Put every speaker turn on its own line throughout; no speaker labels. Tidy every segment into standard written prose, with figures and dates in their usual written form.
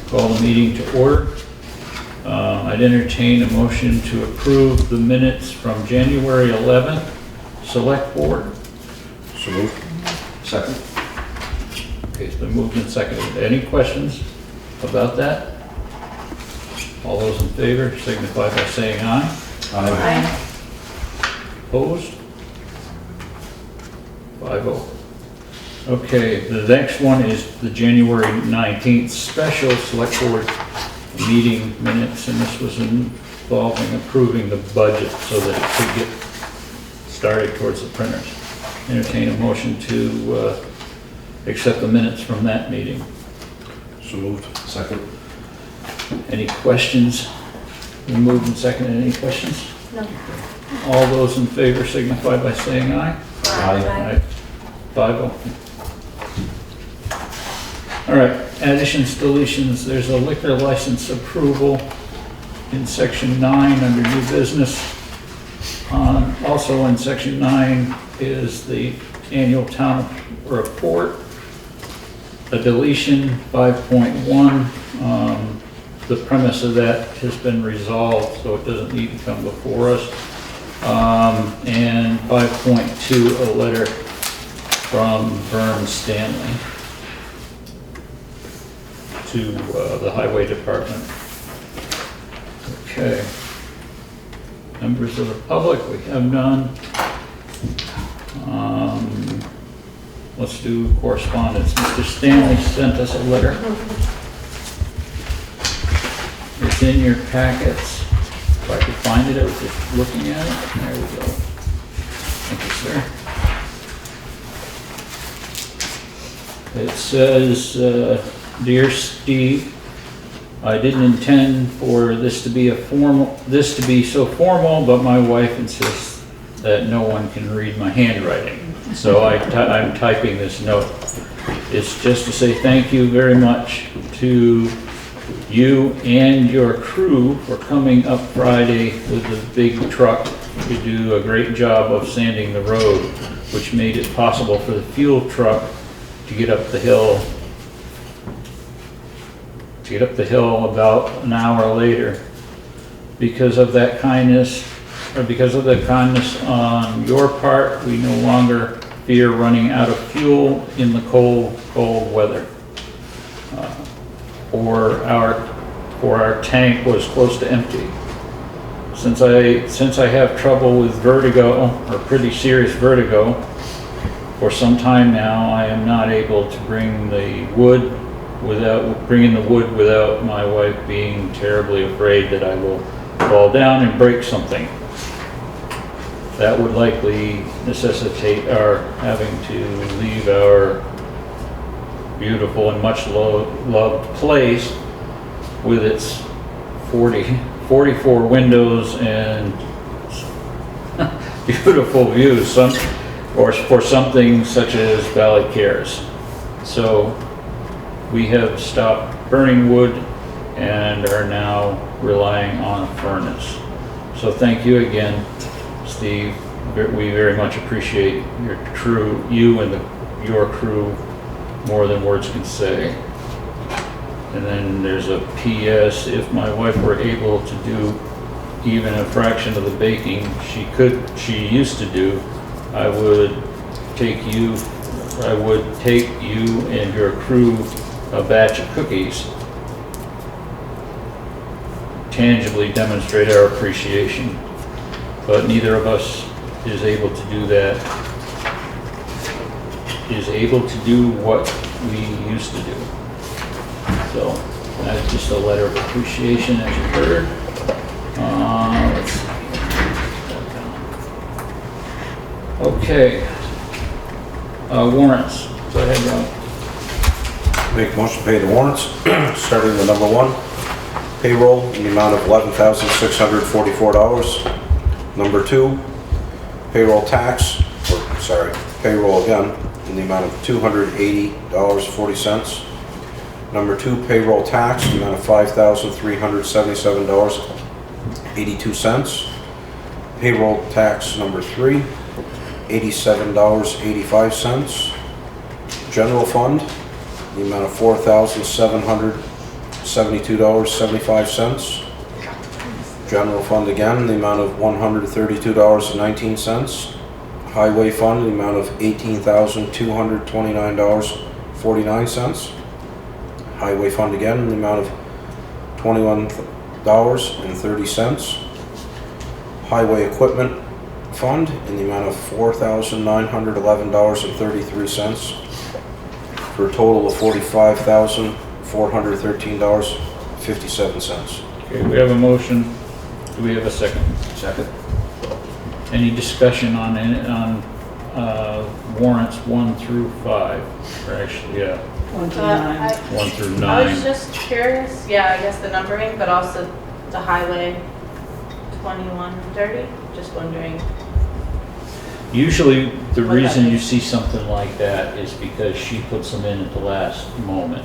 Call the meeting to order. I'd entertain a motion to approve the minutes from January 11th, Select Board.
So moved. Second.
Okay, it's been moved and seconded. Any questions about that? All those in favor signify by saying aye.
Aye.
Opposed? 5-0. Okay, the next one is the January 19th Special Select Board meeting minutes, and this was involving approving the budget so that it could get started towards the printers. Entertain a motion to accept the minutes from that meeting.
So moved. Second.
Any questions? Been moved and seconded. Any questions?
No.
All those in favor signify by saying aye.
Aye.
5-0. All right, additions, deletions, there's a liquor license approval in section 9 under new business. Also in section 9 is the annual town report. A deletion 5.1, the premise of that has been resolved, so it doesn't need to come before us. And 5.2, a letter from Vern Stanley to the Highway Department. Okay. Members of the public, we have none. Let's do correspondence. Mr. Stanley sent us a letter. It's in your packets. If I could find it, I was just looking at it. There we go. Thank you, sir. It says, Dear Steve, I didn't intend for this to be so formal, but my wife insists that no one can read my handwriting. So I'm typing this note. It's just to say thank you very much to you and your crew for coming up Friday with the big truck to do a great job of sanding the road, which made it possible for the fuel truck to get up the hill about an hour later. Because of that kindness, or because of the kindness on your part, we no longer fear running out of fuel in the cold weather. Or our tank was close to empty. Since I have trouble with vertigo, or pretty serious vertigo, for some time now, I am not able to bring the wood without my wife being terribly afraid that I will fall down and break something. That would likely necessitate our having to leave our beautiful and much loved place with its 44 windows and beautiful views, or for something such as Valley Cares. So we have stopped burning wood and are now relying on a furnace. So thank you again, Steve. We very much appreciate you and your crew more than words can say. And then there's a PS, if my wife were able to do even a fraction of the baking she used to do, I would take you and your crew a batch of cookies. Tangibly demonstrate our appreciation. But neither of us is able to do that, is able to do what we used to do. So that's just a letter of appreciation, as you heard. Let's see. Okay. Warrants. Go ahead, Rob.
Make a motion to pay the warrants, starting with number 1. Payroll in the amount of $11,644. Number 2, payroll again, in the amount of $280.40. Number 2, payroll tax, in the amount of $5,377.82. Payroll tax number 3, $87.85. General fund, the amount of $4,700 $72.75. General fund again, the amount of $132.19. Highway fund, the amount of $18,229.49. Highway fund again, the amount of $21.30. Highway equipment fund in the amount of $4,911.33 for a total of $45,413.57.
Okay, we have a motion. Do we have a second?
Second.
Any discussion on warrants 1 through 5? Or actually, yeah,
1 to 9.
1 through 9.
I was just curious, yeah, I guess the numbering, but also the highway 2130, just wondering.
Usually, the
What
reason
that
you
is.
see something like that is because she puts them in at the last moment.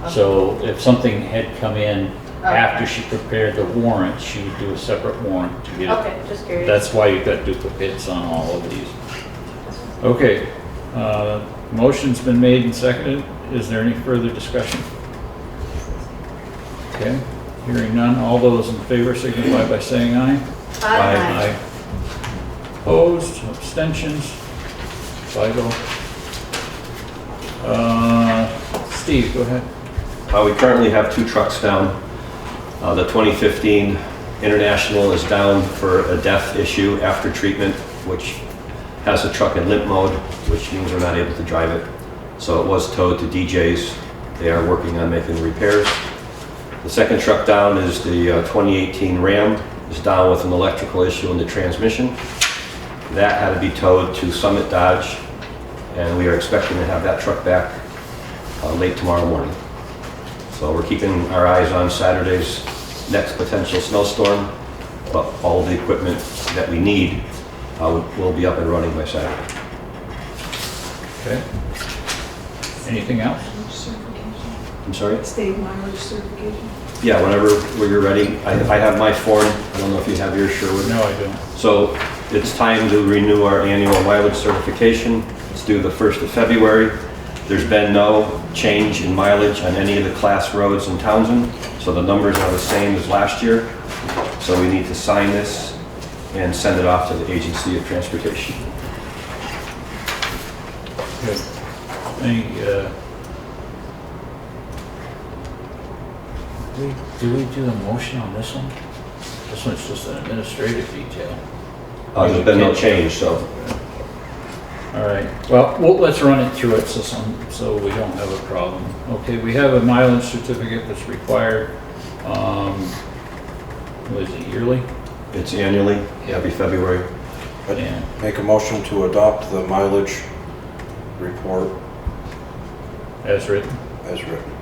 Okay.
So if something had come in
Okay.
after she prepared the warrant, she would do a separate warrant to get it.
Okay, just curious.
That's why you've got duplicates on all of these. Okay, motion's been made and seconded. Is there any further discussion? Okay, hearing none. All those in favor signify by saying aye.
Aye.
Opposed, abstentions, 5-0. Steve, go ahead.
We currently have 2 trucks down. The 2015 International is down for a death issue after treatment, which has a truck in limp mode, which means we're not able to drive it. So it was towed to DJ's. They are working on making the repairs. The second truck down is the 2018 Ram. Is down with an electrical issue in the transmission. That had to be towed to Summit Dodge, and we are expecting to have that truck back late tomorrow morning. So we're keeping our eyes on Saturday's next potential snowstorm, but all of the equipment that we need will be up and running by Saturday.
Okay. Anything else?
Certification.
I'm sorry?
State mileage certification.
Yeah, whenever you're ready. I have my form. I don't know if you have yours, Sherwood.
No, I don't.
So it's time to renew our annual mileage certification. It's due the 1st of February. There's been no change in mileage on any of the class roads in Townshend, so the numbers are the same as last year. So we need to sign this and send it off to the Agency of Transportation.
Good. Any, do we do the motion on this one? This one's just an administrative detail.
There's been no change, so
All right, well, let's run it through it so we don't have a problem. Okay, we have a mileage certificate that's required, what is it, yearly?
it's annually, every February.
And
Make a motion to adopt the mileage report
as written.
as written.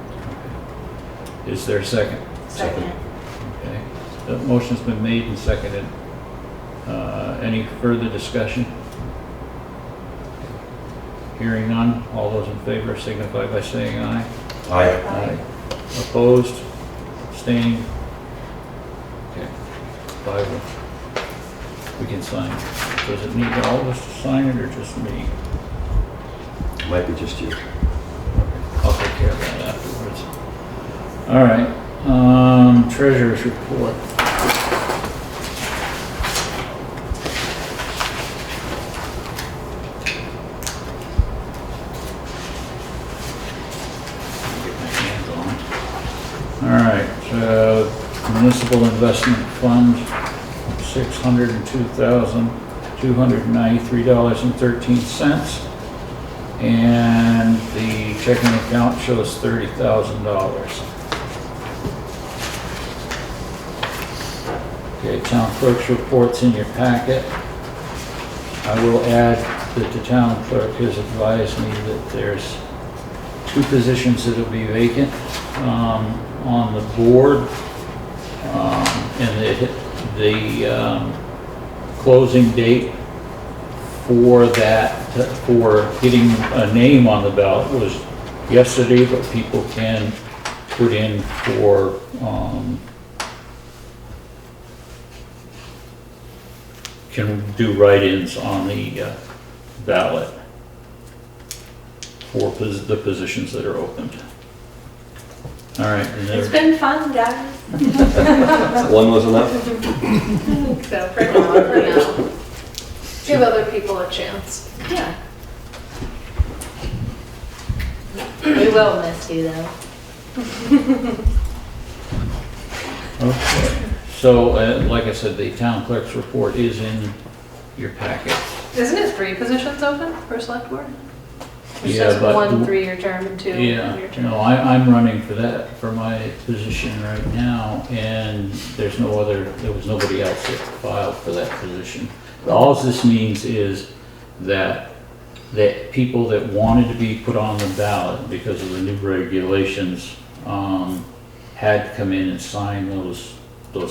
Is there a second?
Second.
Okay, the motion's been made and seconded. Any further discussion? Hearing none, all those in favor signify by saying aye.
Aye.
Opposed? Abstained? Okay, 5. We can sign. Does it need all of us to sign it or just me?
Might be just you.
I'll take care of that afterwards. All right, treasurer's report. Get my hands on it. All right, municipal investment fund, $602,293.13. And the checking account shows $30,000. Okay, town clerk's report's in your packet. I will add that the town clerk has advised me that there's 2 positions that'll be vacant on the board. And the closing date for that, for getting a name on the ballot was yesterday, but people can put in for, can do write-ins on the ballot for the positions that are opened. All right, and
It's
then,
been fun, guys.
One was enough?
So for now, for now.
Give other people a chance.
Yeah. We will miss you though.
okay. So, like I said, the town clerk's report is in your packet.
Isn't it 3 positions open for select board? Which
Yeah,
says
but
1 3-year term and 2
Yeah,
one-year term.
no, I'm running for that, for my position right now, and there was nobody else that filed for that position. All this means is that people that wanted to be put on the ballot because of the new regulations, had to come in and sign those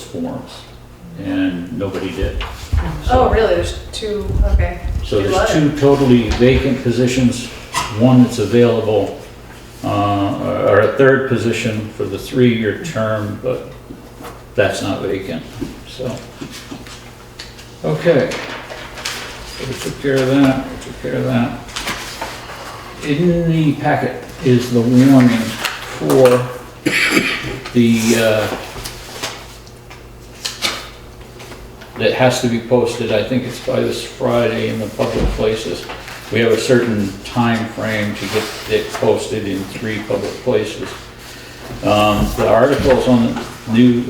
forms, and nobody did.
Oh, really? There's 2, okay.
So
Two
there's
letters.
2 totally vacant positions, one that's available, or a third position for the 3-year term, but that's not vacant, so. Okay. So we took care of that, In the packet is the warning for that has to be posted, I think it's by this Friday in the public places. We have a certain time frame to get it posted in 3 public places. The articles on the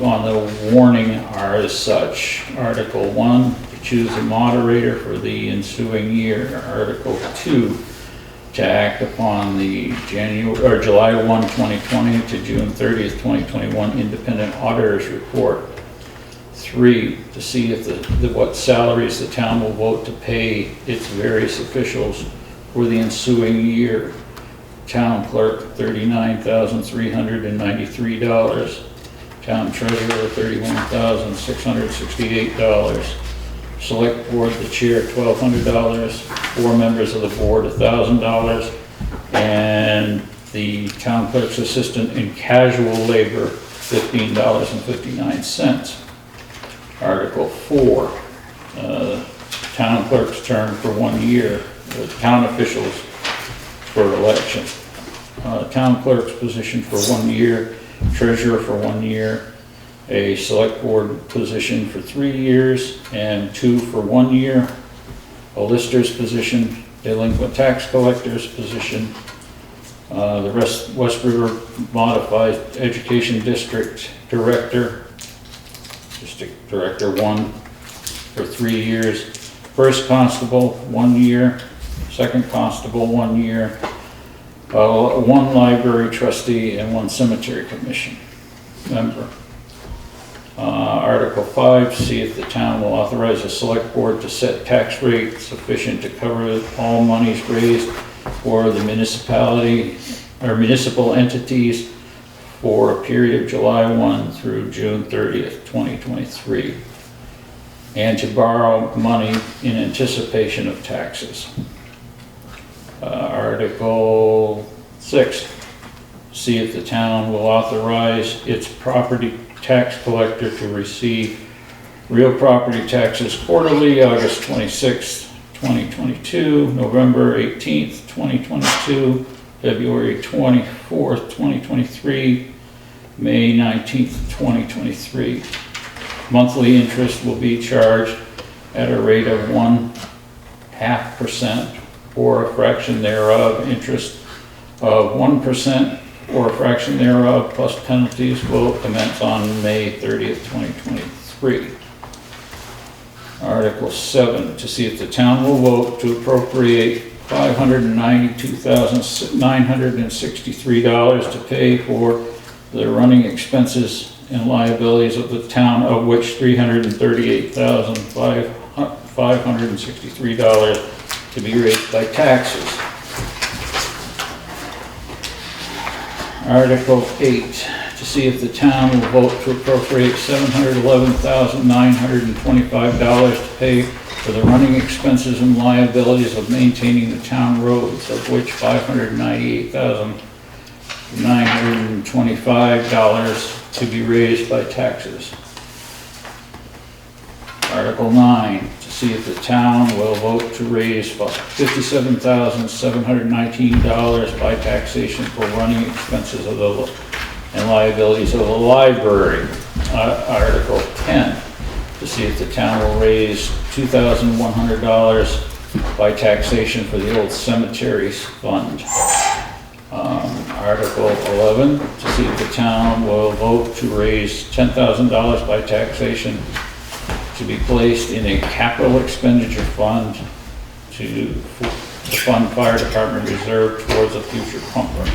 warning are as such. Article 1, to choose a moderator for the ensuing year. Article 2, to act upon the July 1, 2020 to June 30th, 2021 independent auditor's report. 3, to see if what salaries the town will vote to pay its various officials for the ensuing year. Town clerk, $39,393. Town treasurer, $31,668. Select board, the chair, $1,200. 4 members of the board, $1,000. And the town clerk's assistant in casual labor, $15.59. Article 4, town clerk's term for 1 year, the town officials for election. Town clerk's position for 1 year, treasurer for 1 year, a select board position for 3 years, and 2 for 1 year, a lister's position, delinquent tax collector's position, the West River Modified Education District Director, District Director 1 for 3 years, first constable 1 year, second constable 1 year, 1 library trustee and 1 cemetery commission member. Article 5, see if the town will authorize the select board to set tax rate sufficient to cover all monies raised for the municipality or municipal entities for a period of July 1 through June 30th, 2023, and to borrow money in anticipation of taxes. Article 6, see if the town will authorize its property tax collector to receive real property taxes quarterly, August 26th, 2022, November 18th, 2022, February 24th, 2023, May 19th, 2023. Monthly interest will be charged at a rate of 0.5% or a fraction thereof. Interest of 1% or a fraction thereof plus penalties will commence on May 30th, 2023. Article 7, to see if the town will vote to appropriate $592,963 to pay for the running expenses and liabilities of the town, of which $338,563 to be raised by taxes. Article 8, to see if the town will vote to appropriate $711,925 to pay for the running expenses and liabilities of maintaining the town roads, of which $598,925 to be raised by taxes. Article 9, to see if the town will vote to raise $57,719 by taxation for running expenses of the and liabilities of the library. Article 10, to see if the town will raise $2,100 by taxation for the old cemeteries fund. Article 11, to see if the town will vote to raise $10,000 by taxation to be placed in a capital expenditure fund to fund fire department reserve towards a future pump run.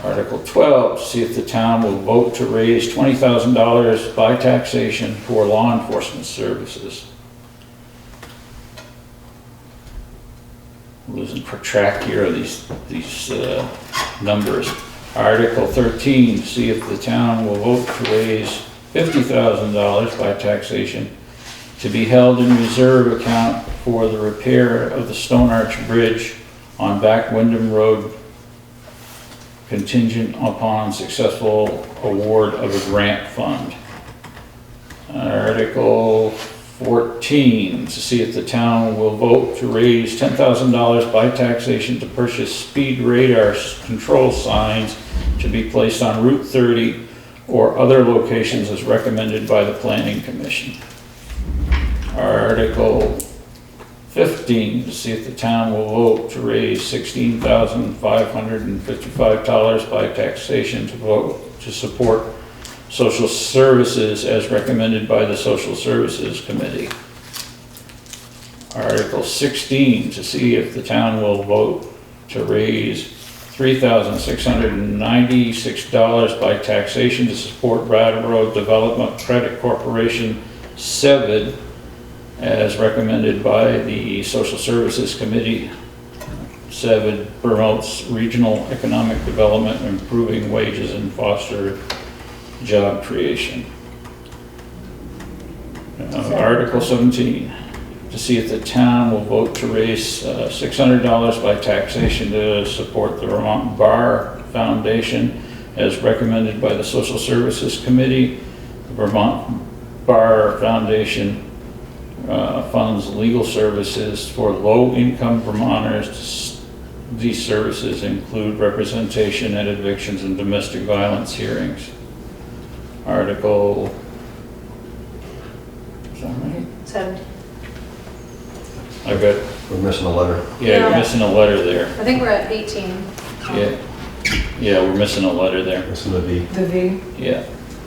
Article 12, to see if the town will vote to raise $20,000 by taxation for law enforcement services. Losing track here of these numbers. Article 13, to see if the town will vote to raise $50,000 by taxation to be held in reserve account for the repair of the Stone Arch Bridge on Back Wyndham Road, contingent upon successful award of a grant fund. Article 14, to see if the town will vote to raise $10,000 by taxation to purchase speed radar control signs to be placed on Route 30 or other locations as recommended by the Planning Commission. Article 15, to see if the town will vote to raise $16,555 by taxation to vote to support social services as recommended by the Social Services Committee. Article 16, to see if the town will vote to raise $3,696 by taxation to support Brattleboro Development Credit Corporation, SEVID, as recommended by the Social Services Committee. SEVID promotes regional economic development, improving wages and foster job creation. Article 17, to see if the town will vote to raise $600 by taxation to support the Vermont Bar Foundation as recommended by the Social Services Committee. The Vermont Bar Foundation funds legal services for low-income Vermonters. These services include representation at evictions and domestic violence hearings. Article, is that right?
17.
I've got,
We're missing a letter.
yeah, we're missing a letter there.
I think we're at 18.
Yeah, we're missing a letter there.
Missing the V.
The V.
Yeah.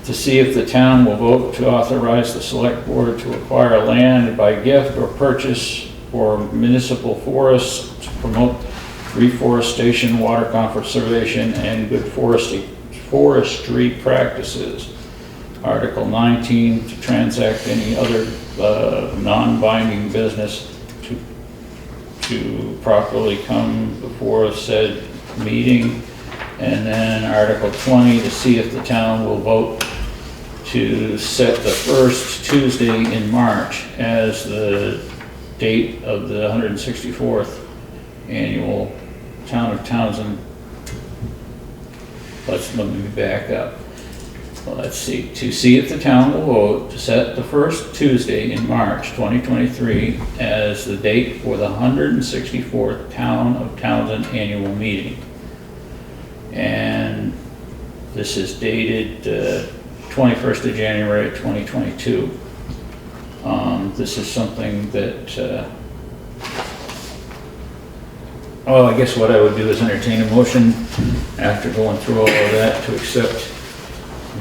To see if the town will vote to authorize the select board to acquire land by gift or purchase for municipal forests to promote reforestation, water conservation, and good forestry practices. Article 19, to transact any other non-binding business to properly come before said meeting. And then Article 20, to see if the town will vote to set the first Tuesday in March as the date of the 164th annual Town of Townsend. Let me back up. Well, let's see. To see if the town will vote to set the first Tuesday in March 2023 as the date for the 164th Town of Townsend annual meeting. And this is dated 21st of January 2022. This is something that, well, I guess what I would do is entertain a motion after going through all of that to accept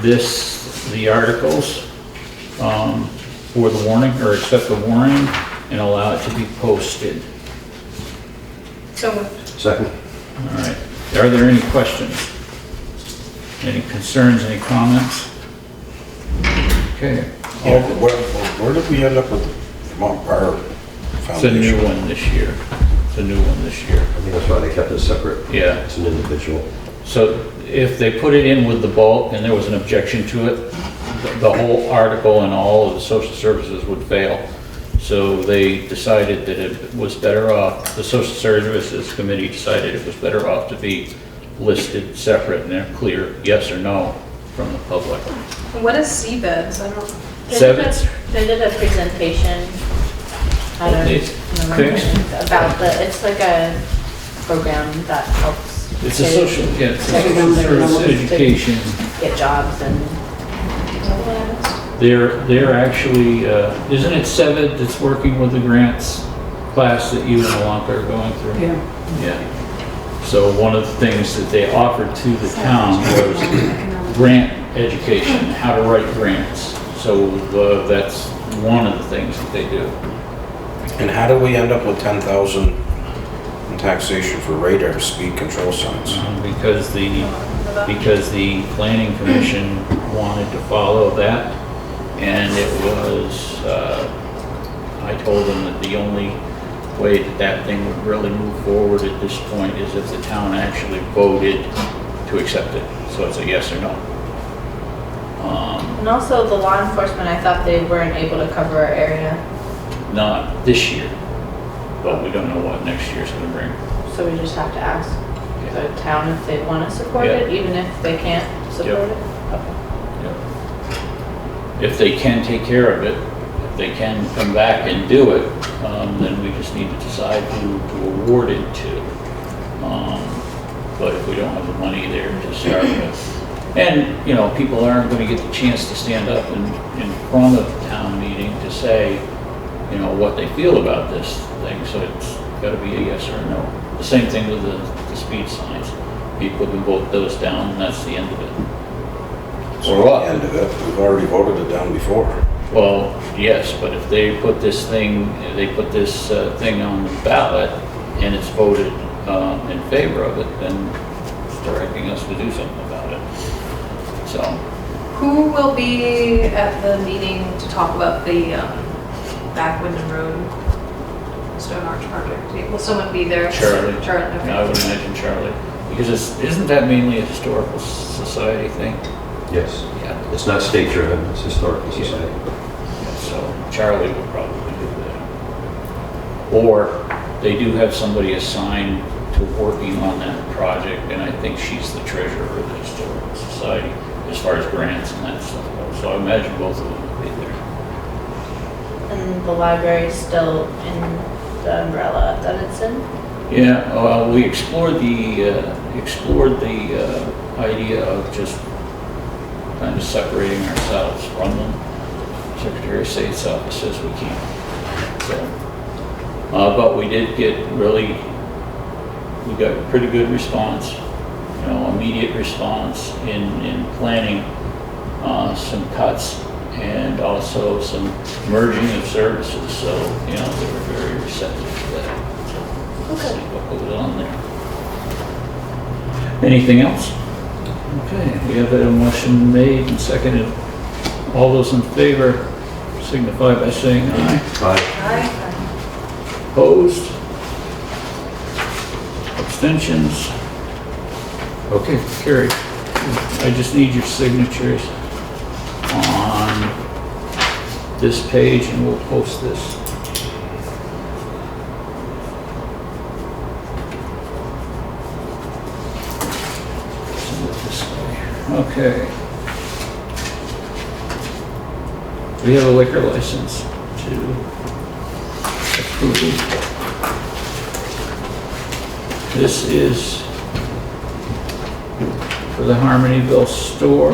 the articles for the warning, or accept the warning and allow it to be posted.
So moved.
Second.
All right. Are there any questions? Any concerns, any comments? Okay.
Where did we end up with the Vermont Bar
It's a
Foundation?
new one this year. It's a new one this year.
I think that's why they kept it separate.
Yeah.
It's an individual.
So if they put it in with the bulk and there was an objection to it, the whole article and all of the social services would fail. So they decided that it was better off, the Social Services Committee decided it was better off to be listed separate and they're clear yes or no from the public.
What is seabeds? I don't.
They did a presentation at
It's fixed.
about it's like a program that helps
It's a social, yeah, it's a
Everyone
social
there
service
knows to-
education.
Get jobs and,
They're actually, isn't it Sevid that's working with the grants class that you and Alonka are going through?
yeah.
Yeah. So one of the things that they offered to the town was grant education, how to write grants. So that's one of the things that they do.
And how do we end up with 10,000 in taxation for radar speed control signs?
Because the planning commission wanted to follow that. And it was, I told them that the only way that that thing would really move forward at this point is if the town actually voted to accept it. So it's a yes or no.
And also the law enforcement, I thought they weren't able to cover our area,
Not this year, but we don't know what next year's gonna bring.
so we just have to ask the town if they want to support
Yeah.
it, even if they can't support it.
If they can take care of it, if they can come back and do it, then we just need to decide who to award it to. But if we don't have the money there to start with. And, you know, people aren't gonna get the chance to stand up in front of the town meeting to say, you know, what they feel about this thing, so it's gotta be a yes or a no. The same thing with the speed signs. People can vote those down and that's the end of it. Or what?
End of it, we've already voted it down before.
Well, yes, but if they put this thing on the ballot and it's voted in favor of it, then it's directing us to do something about it. So,
Who will be at the meeting to talk about the back Wyndham Road Stone Arch project? Will someone be there?
Charlie.
Charlie,
I
okay.
would imagine Charlie, because isn't that mainly a historical society thing?
Yes.
Yeah.
It's not state-driven, it's historical society.
So Charlie would probably do that. Or they do have somebody assigned to working on that project, and I think she's the treasurer of the Historical Society as far as grants and that stuff goes. So I imagine both of them will be there.
And the library's still in the umbrella that it's in.
Yeah, well, we explored the idea of just kind of separating ourselves from them. Secretary of State's office says we can't. So, but we did get we got a pretty good response, you know, immediate response in planning some cuts and also some merging of services. So, you know, they were very receptive to that. So, we'll see what goes on there. Anything else? Okay, we have a motion made and seconded. All those in favor signify by saying aye.
Aye.
Opposed? Abstentions? Okay, carried. I just need your signatures on this page and we'll post this. Send it this way. Okay. We have a liquor license to approve. This is for the Harmonyville store.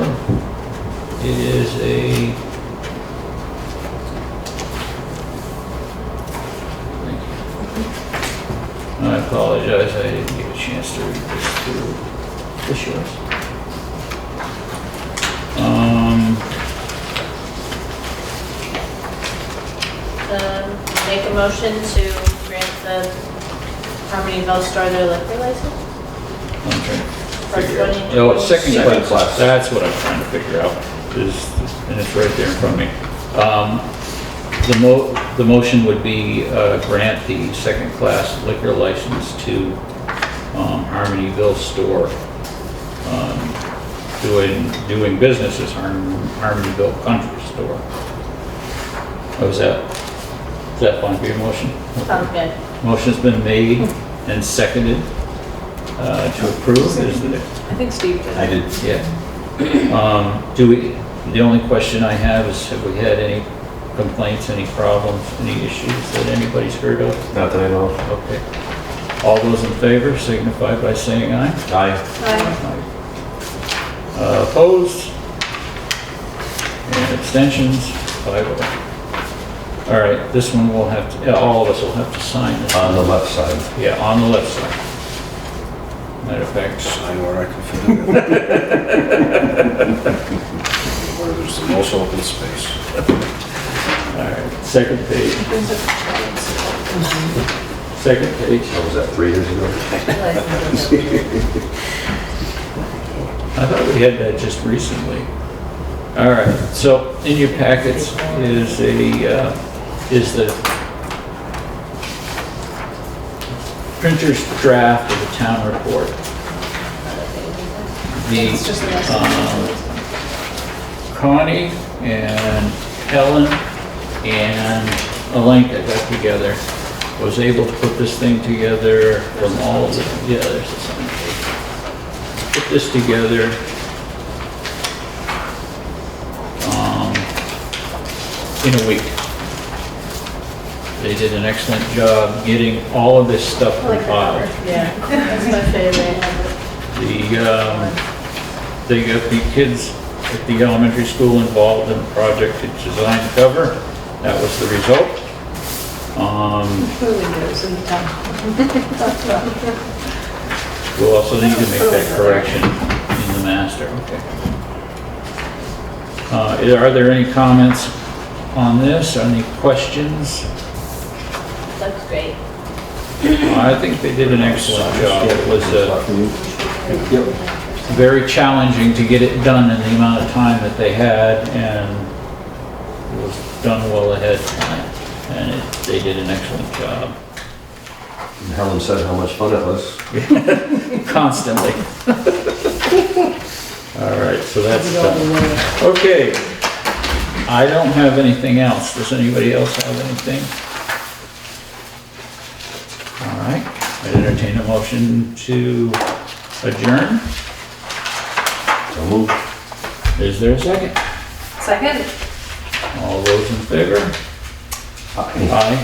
It is a, thank you. I apologize, I didn't get a chance to read this through. This yours?
Make a motion to grant the Harmonyville store their liquor license
I'm trying to
for
figure out.
2020.
No, it's second
Second
class.
class.
That's what I'm trying to figure out, and it's right there in front of me. The motion would be, grant the second class liquor license to, Harmonyville store, doing business as Harmonyville Country Store. Oh, is that fine for your motion?
Sounds good.
Motion's been made and seconded, to approve, is it?
I think Steve did.
I did.
Yeah. The only question I have is, have we had any complaints, any problems, any issues that anybody's heard of?
Not that I know of.
Okay. All those in favor signify by saying aye.
Aye.
Opposed? And abstentions? 5-0. All right, this one will have to, all of us will have to sign this.
On the left side.
Yeah, on the left side. Matter of fact,
Sign where I can fit it in. Where there's the most open space.
all right, second page. Second page.
What was that, 3 years ago?
I thought we had that just recently. All right, so in your packets is is the printer's draft of the town report.
It's just the rest of
Connie and Helen and Alenka got together, was able to put this thing together from all of the, yeah, there's the sign page. Put this together in a week. They did an excellent job getting all of this stuff compiled.
Yeah, that's my favorite.
They got the kids at the elementary school involved in the project to design the cover. That was the result.
Really goes in the town.
We'll also need to make that correction in the master, okay. Are there any comments on this? Any questions?
Looks great.
I think they did an excellent job. It was very challenging to get it done in the amount of time that they had, and it was done well ahead of time. And they did an excellent job.
And Helen said how much fun it was.
Constantly. All right, so that's done. Okay. I don't have anything else. Does anybody else have anything? All right, I entertain a motion to adjourn.
So moved.
Is there a second?
Second?
All those in favor?
Aye.
Aye.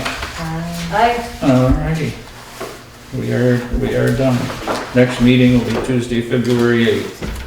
Aye.
All righty. We are done. Next meeting will be Tuesday, February 8th.